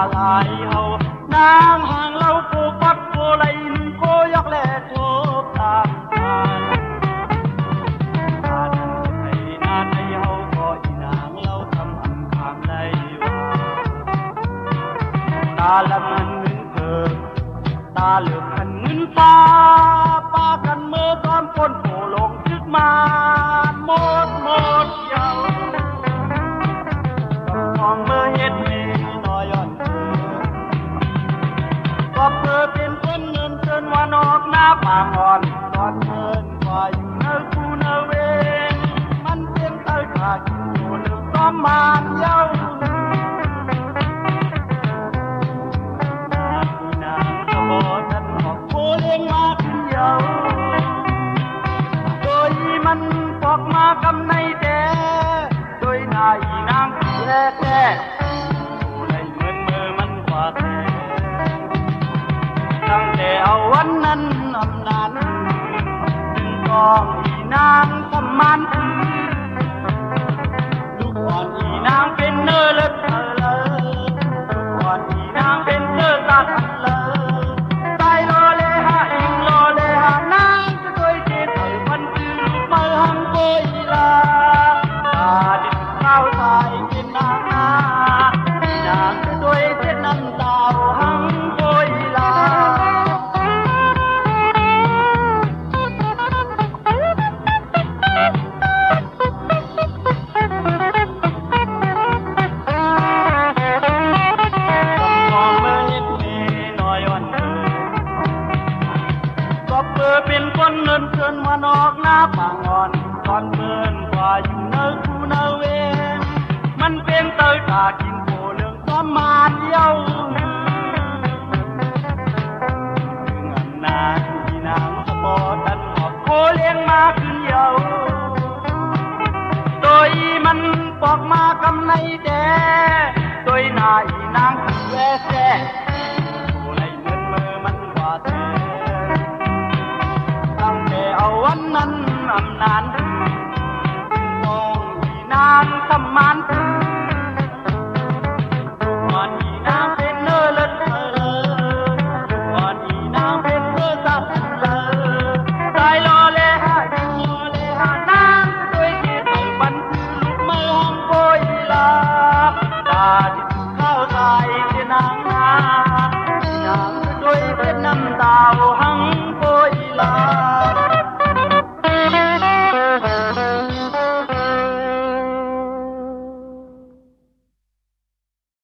lại hầu nàng hàng lâu cô bắt cô lấy cô dắt lệ thốt tàn tàn nàng ấy hầu gọi nàng lâu thầm âm khám lấy ta làm hành ngân cờ ta lược hành ngân paกันเมื่อตอนคนโผล่ลงทึกมาหมดเยาวมองเมื่อเห็นเมฆน้อยอ่อนก็เพื่อเป็นคนเงินเชิญว่านอกหน้าปางอ่อนตอนเงินกว่าอยู่เนื้อคู่เนื้อเวงมันเป็นเต้าขาดอยู่หรือต้อมมานเย้านางขบวนนั้นออกโคเลี้ยงมาขึ้นเยาโดยมันปอกมากำในแดโดยนายนางแท้ในเมืองเมื่อมันกว่าแท้ตั้งแต่เอาวันนั้นอำนาจถึงกองอีนางสมันลูกอ่อนอีนางเป็นเนื้อเล็บเธอเลยลูกอ่อนอีนางเป็นเนื้อตาทันเลยใจโลเลหาอิงโลเลหานางจะด้วยเจตเธอพันคือลูกมือหังโกอีลาตาดินข้าวตายกินนางนาอยากจะด้วยเจตน้ำตาหังโกอีลาเป็นคนเงินเชิญมานอกหน้าปางอ่อนก่อนเมินกว่าอยู่เนื้อคู่เนื้อเวงมันเป็นเตยตากินโผเรื่องซ้อมมาเดียวถึงอันนาที่นางสะบอตันหอบโคเลี้ยงมาขึ้นเยาโดยมันปอกมากำในแดโดยนายนางขัดแวแซ่โคไลเงินมือมันกว่าแท้เอาวันนั้นอำนาจถึงมองที่นางทำมัน